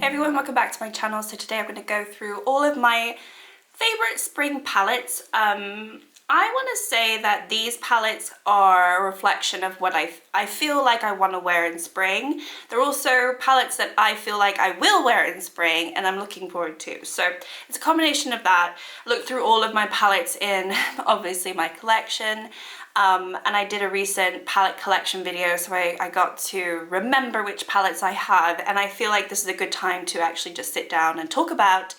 Hey everyone, welcome back to my channel. So today I'm going to go through all of my favorite spring palettes. I want to say that these palettes are a reflection of what I feel like I want to wear in spring. They're also palettes that I feel like I will wear in spring and I'm looking forward to. So it's a combination of that. Look through all of my palettes in obviously my collection. And I did a recent palette collection video, so I got to remember which palettes I have, and I feel like this is a good time to actually just sit down and talk about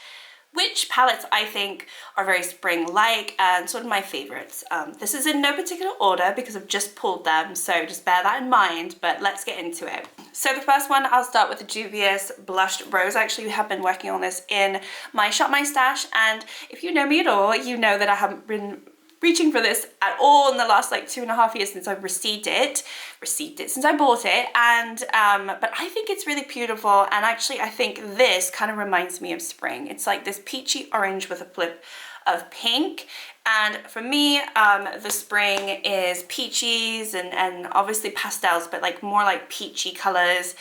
which palettes I think are very spring-like and sort of my favorites. This is in no particular order because I've just pulled them, so just bear that in mind, but let's get into it. So the first one, I'll start with the Dubious Blushed Rose. I actually have been working on this in my Shop My Stash, and if you know me at all, you know that I haven't been reaching for this at all in the last like 2.5 years since I've received it since I bought it, and but I think it's really beautiful, and actually I think this kind of reminds me of spring. It's like this peachy orange with a flip of pink, and for me the spring is peaches and obviously pastels, but like more like peachy colors,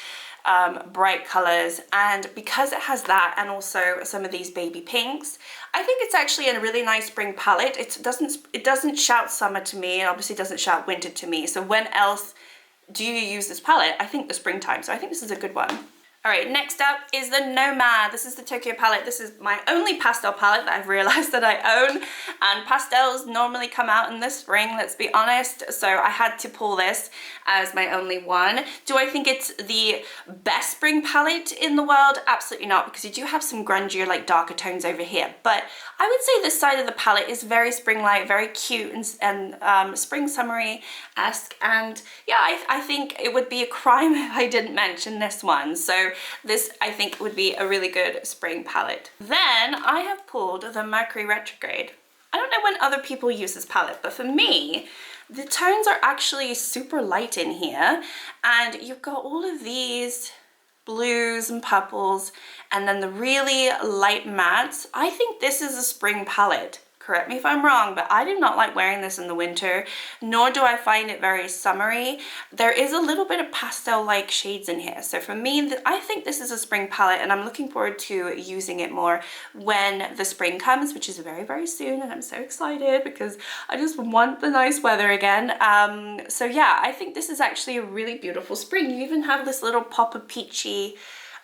bright colors, and because it has that and also some of these baby pinks, I think it's actually a really nice spring palette. It doesn't shout summer to me, it obviously doesn't shout winter to me, so when else do you use this palette? I think the springtime, so I think this is a good one. Alright, next up is the Nomad. This is the Tokyo palette. This is my only pastel palette that I've realized that I own, and pastels normally come out in the spring, let's be honest, so I had to pull this as my only one. Do I think it's the best spring palette in the world? Absolutely not, because you do have some grungier, like darker tones over here, but I would say this side of the palette is very spring-like, very cute and spring summery-esque, and yeah, I think it would be a crime if I didn't mention this one, so this I think would be a really good spring palette. Then I have pulled the Mercury Retrograde. I don't know when other people use this palette, but for me, the tones are actually super light in here, and you've got all of these blues and purples, and then the really light mattes. I think this is a spring palette. Correct me if I'm wrong, but I do not like wearing this in the winter, nor do I find it very summery. There is a little bit of pastel-like shades in here. So for me, I think this is a spring palette, and I'm looking forward to using it more when the spring comes, which is very, very soon, and I'm so excited because I just want the nice weather again. So yeah, I think this is actually a really beautiful spring. You even have this little pop of peachy,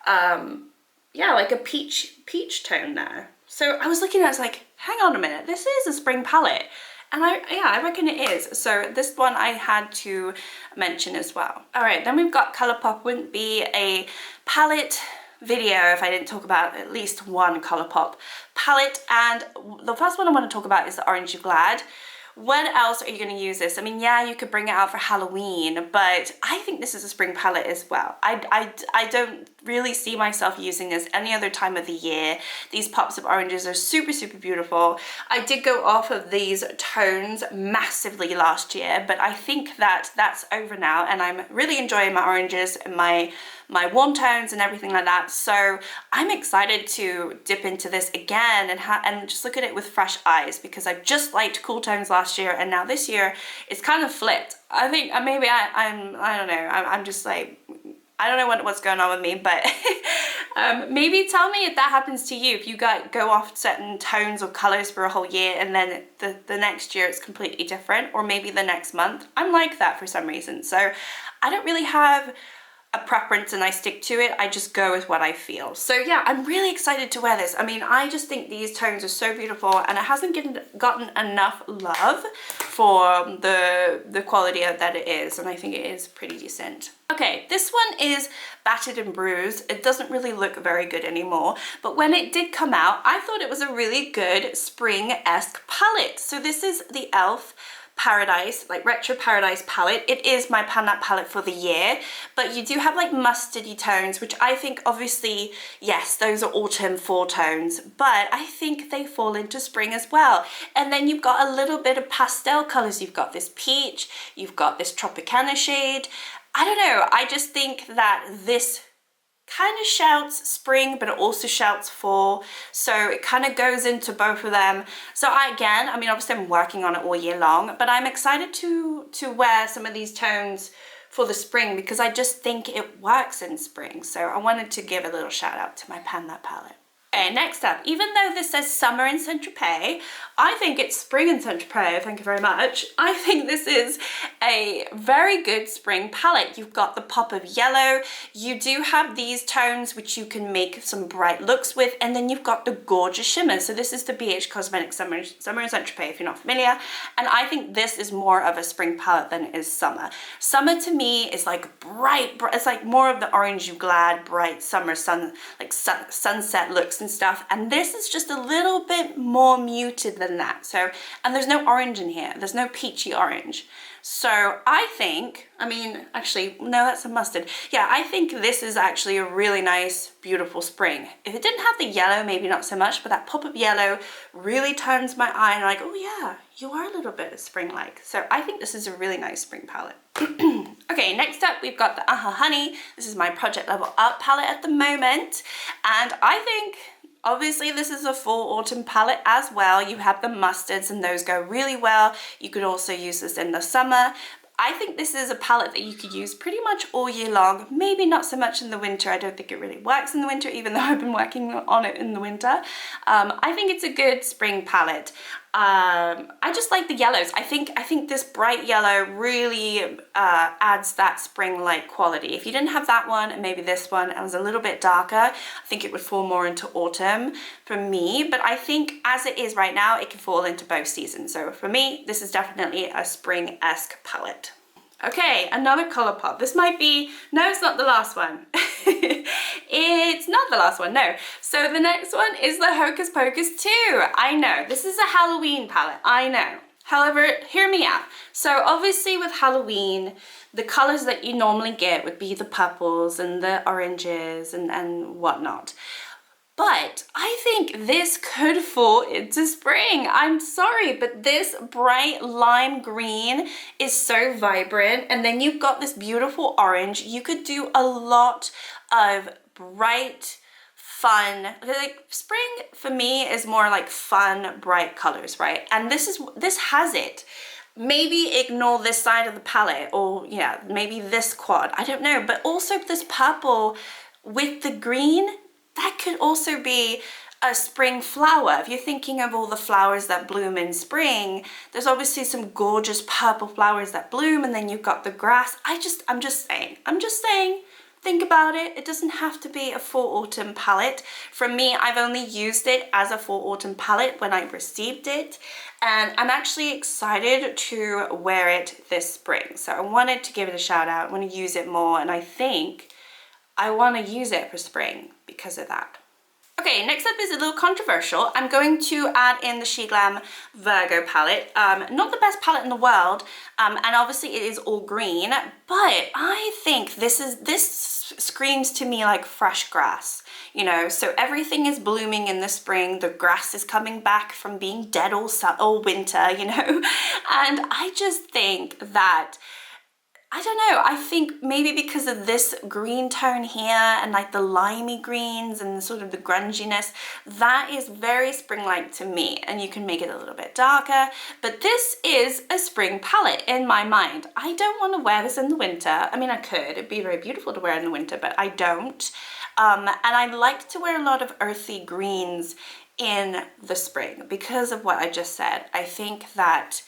yeah, like a peach tone there. So I was looking at it, I was like, hang on a minute, this is a spring palette. And yeah, I reckon it is. So this one I had to mention as well. All right, then we've got ColourPop. Wouldn't be a palette video if I didn't talk about at least one ColourPop palette. And the first one I want to talk about is the Orange Glad. When else are you going to use this? I mean, yeah, you could bring it out for Halloween, but I think this is a spring palette as well. I don't really see myself using this any other time of the year. These pops of oranges are super, super beautiful. I did go off of these tones massively last year, but I think that that's over now, and I'm really enjoying my oranges and my warm tones and everything like that. So I'm excited to dip into this again and just look at it with fresh eyes, because I just liked cool tones last year, and now this year it's kind of flipped. I think maybe I don't know, I'm just like, I don't know what's going on with me, but maybe tell me if that happens to you, if you go off certain tones or colors for a whole year and then the next year it's completely different, or maybe the next month. I'm like that for some reason, so I don't really have a preference and I stick to it. I just go with what I feel. So yeah, I'm really excited to wear this. I mean, I just think these tones are so beautiful, and it hasn't gotten enough love for the quality that it is, and I think it is pretty decent. Okay, this one is Battered and Bruised. It doesn't really look very good anymore, but when it did come out, I thought it was a really good spring-esque palette. So this is the e.l.f. Paradise, like Retro Paradise palette. It is my pan that palette for the year, but you do have like mustardy tones, which I think obviously, yes, those are autumn fall tones, but I think they fall into spring as well. And then you've got a little bit of pastel colors. You've got this peach, you've got this Tropicana shade. I don't know, I just think that this kind of shouts spring, but it also shouts fall, so it kind of goes into both of them. So I mean, obviously I'm working on it all year long, but I'm excited to wear some of these tones for the spring because I just think it works in spring. So I wanted to give a little shout out to my Pan That palette. Okay, next up, even though this says summer in Saint-Tropez, I think it's spring in Saint-Tropez, thank you very much. I think this is a very good spring palette. You've got the pop of yellow, you do have these tones which you can make some bright looks with, and then you've got the gorgeous shimmers. So this is the BH Cosmetics Summer in Saint-Tropez if you're not familiar, and I think this is more of a spring palette than it is summer. Summer to me is like bright, it's like more of the orange you glad, bright summer sunset looks and stuff, and this is just a little bit more muted than that. So, and there's no orange in here, there's no peachy orange. So I think, I mean, actually, no, that's a mustard. Yeah, I think this is actually a really nice, beautiful spring. If it didn't have the yellow, maybe not so much, but that pop of yellow really turns my eye and I'm like, oh yeah, you are a little bit spring-like. So I think this is a really nice spring palette. Okay, next up we've got the Honey. This is my Project Level Up palette at the moment, and I think obviously this is a fall autumn palette as well. You have the mustards and those go really well. You could also use this in the summer. I think this is a palette that you could use pretty much all year long, maybe not so much in the winter. I don't think it really works in the winter, even though I've been working on it in the winter. I think it's a good spring palette. I just like the yellows. I think this bright yellow really adds that spring-like quality. If you didn't have that one and maybe this one, it was a little bit darker, I think it would fall more into autumn for me. But I think as it is right now, it can fall into both seasons. So for me, this is definitely a spring-esque palette. Okay, another color pop. This might be, no, it's not the last one. It's not the last one, no. So the next one is the Hocus Pocus 2. I know, this is a Halloween palette, I know. However, hear me out. So obviously with Halloween, the colors that you normally get would be the purples and the oranges and whatnot. But I think this could fall into spring. I'm sorry, but this bright lime green is so vibrant. And then you've got this beautiful orange. You could do a lot of bright, fun, like spring for me is more like fun, bright colors, right? And this has it. Maybe ignore this side of the palette, or yeah, maybe this quad, I don't know. But also this purple with the green, that could also be a spring flower. If you're thinking of all the flowers that bloom in spring, there's obviously some gorgeous purple flowers that bloom, and then you've got the grass. I'm just saying, think about it. It doesn't have to be a fall autumn palette. For me, I've only used it as a fall autumn palette when I received it, and I'm actually excited to wear it this spring. So I wanted to give it a shout out. I want to use it more, and I think I want to use it for spring because of that. Okay, next up is a little controversial. I'm going to add in the Glam Virgo palette. Not the best palette in the world, and obviously it is all green, but I think this screams to me like fresh grass, you know? So everything is blooming in the spring, the grass is coming back from being dead all winter, you know? And I just think that, I don't know, I think maybe because of this green tone here and like the limey greens and sort of the grunginess, that is very spring-like to me, and you can make it a little bit darker, but this is a spring palette in my mind. I don't want to wear this in the winter. I mean, I could, it'd be very beautiful to wear in the winter, but I don't. And I like to wear a lot of earthy greens in the spring because of what I just said. I think that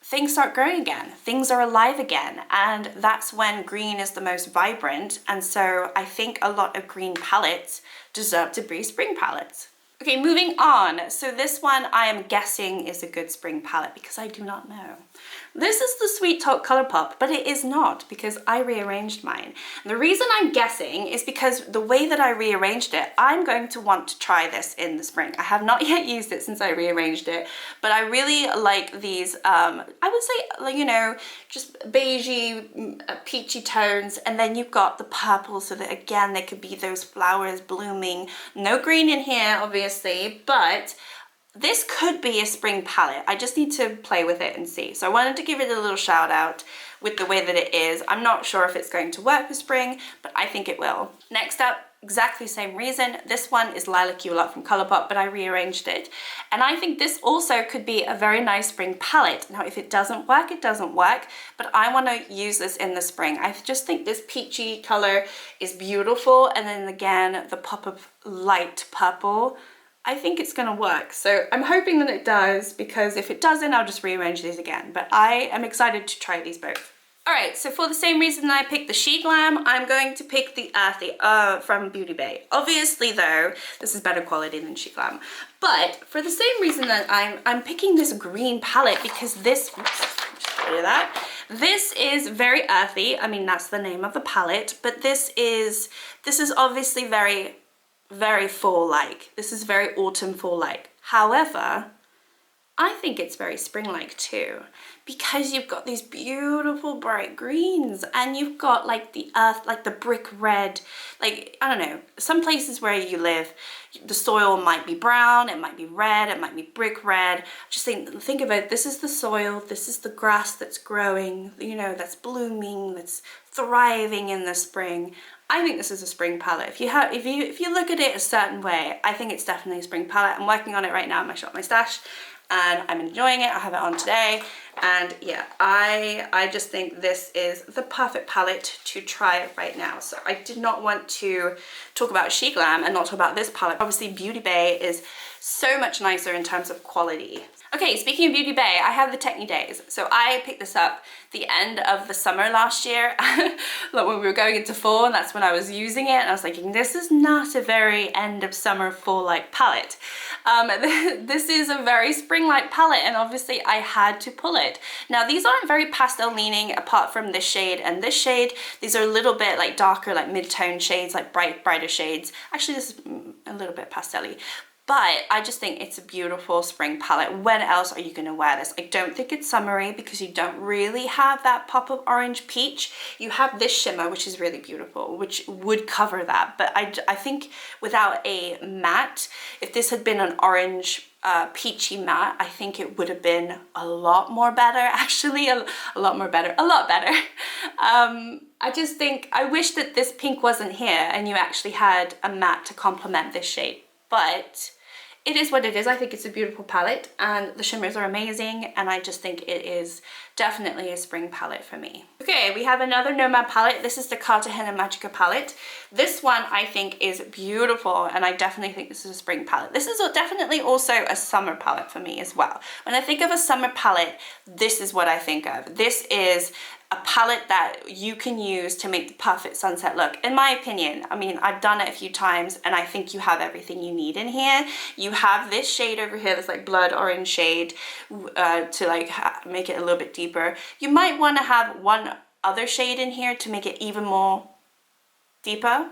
things start growing again, things are alive again, and that's when green is the most vibrant. And so I think a lot of green palettes deserve to be spring palettes. Okay, moving on. So this one I am guessing is a good spring palette because I do not know. This is the Sweet Talk Colourpop, but it is not because I rearranged mine. And the reason I'm guessing is because the way that I rearranged it, I'm going to want to try this in the spring. I have not yet used it since I rearranged it, but I really like these, I would say, you know, just beigey, peachy tones, and then you've got the purple, so that again, there could be those flowers blooming. No green in here, obviously, but this could be a spring palette. I just need to play with it and see. So I wanted to give it a little shout out with the way that it is. I'm not sure if it's going to work for spring, but I think it will. Next up, exactly the same reason. This one is Lilac Eulog from Colourpop, but I rearranged it. And I think this also could be a very nice spring palette. Now, if it doesn't work, it doesn't work, but I want to use this in the spring. I just think this peachy color is beautiful. And then again, the pop of light purple, I think it's gonna work. So I'm hoping that it does, because if it doesn't, I'll just rearrange these again. But I am excited to try these both. All right, so for the same reason that I picked the She Glam, I'm going to pick the Earthy from Beauty Bay. Obviously though, this is better quality than She Glam. But for the same reason that I'm picking this green palette, because this, just show you that. This is very earthy. I mean, that's the name of the palette, but this is obviously very, very fall-like. This is very autumn fall-like. However, I think it's very spring-like too, because you've got these beautiful bright greens, and you've got like the earth, like the brick red, like, I don't know, some places where you live, the soil might be brown, it might be red, it might be brick red. Just think of it, this is the soil, this is the grass that's growing, you know, that's blooming, that's thriving in the spring. I think this is a spring palette. If you look at it a certain way, I think it's definitely a spring palette. I'm working on it right now in my shop, my stash, and I'm enjoying it. I have it on today, and yeah, I just think this is the perfect palette to try it right now. So I did not want to talk about She Glam and not talk about this palette. Obviously Beauty Bay is so much nicer in terms of quality. Okay, speaking of Beauty Bay, I have the Techni Days. So I picked this up the end of the summer last year, like when we were going into fall, and that's when I was using it, and I was thinking, this is not a very end of summer fall-like palette. This is a very spring-like palette, and obviously I had to pull it. Now, these aren't very pastel leaning apart from this shade and this shade. These are a little bit like darker, like mid-tone shades, like brighter shades. Actually, this is a little bit pastel-y. But I just think it's a beautiful spring palette. When else are you going to wear this? I don't think it's summery, because you don't really have that pop of orange peach. You have this shimmer, which is really beautiful, which would cover that. But I think without a matte, if this had been an orange peachy matte, I think it would have been a lot more better, actually, a lot more better, a lot better. I just think, I wish that this pink wasn't here and you actually had a matte to complement this shade. But it is what it is. I think it's a beautiful palette, and the shimmers are amazing, and I just think it is definitely a spring palette for me. Okay, we have another Nomad palette. This is the Cartagena Magica palette. This one I think is beautiful, and I definitely think this is a spring palette. This is definitely also a summer palette for me as well. When I think of a summer palette, this is what I think of. This is a palette that you can use to make the perfect sunset look, in my opinion. I mean, I've done it a few times, and I think you have everything you need in here. You have this shade over here, this like blood orange shade, to like make it a little bit deeper. You might want to have one other shade in here to make it even more deeper.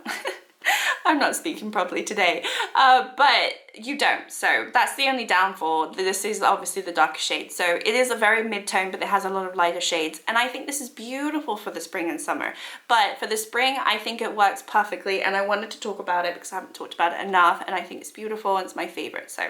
I'm not speaking properly today, but you don't, so that's the only downfall. This is obviously the darker shade, so it is a very mid-tone, but it has a lot of lighter shades, and I think this is beautiful for the spring and summer. But for the spring, I think it works perfectly, and I wanted to talk about it because I haven't talked about it enough, and I think it's beautiful, and it's my favorite, so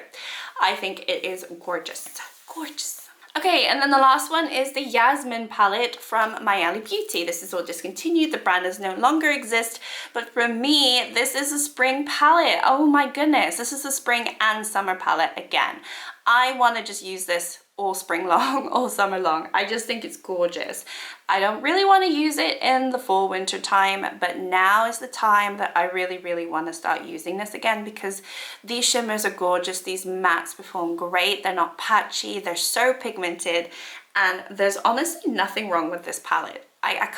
I think it is gorgeous. Gorgeous. Okay, and then the last one is the Yasmin palette from Mayali Beauty. This is all discontinued, the brand does no longer exist, but for me, this is a spring palette. Oh my goodness, this is a spring and summer palette again. I want to just use this all spring long, all summer long. I just think it's gorgeous. I don't really want to use it in the fall winter time, but now is the time that I really want to start using this again, because these shimmers are gorgeous. These mattes perform great. They're not patchy. They're so pigmented, and there's honestly nothing wrong with this palette. I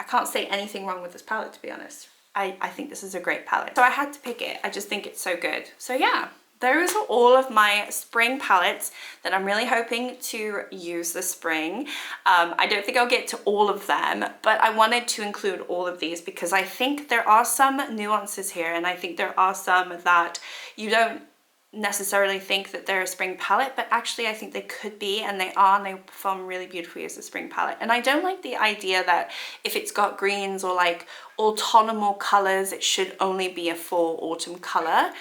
can't say anything wrong with this palette, to be honest. I think this is a great palette. So I had to pick it. I just think it's so good. So yeah. Those are all of my spring palettes that I'm really hoping to use this spring. I don't think I'll get to all of them, but I wanted to include all of these because I think there are some nuances here, and I think there are some that you don't necessarily think that they're a spring palette, but actually I think they could be, and they are, and they perform really beautifully as a spring palette. And I don't like the idea that if it's got greens or like autumnal colors, it should only be a fall autumn color.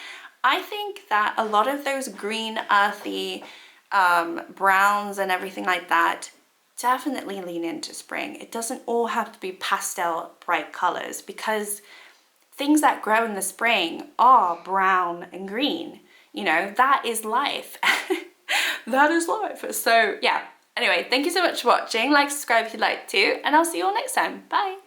I think that a lot of those green, earthy browns and everything like that definitely lean into spring. It doesn't all have to be pastel bright colors, because things that grow in the spring are brown and green. You know, that is life. That is life. So yeah, anyway, thank you so much for watching. Like, subscribe if you'd like to, and I'll see you all next time. Bye.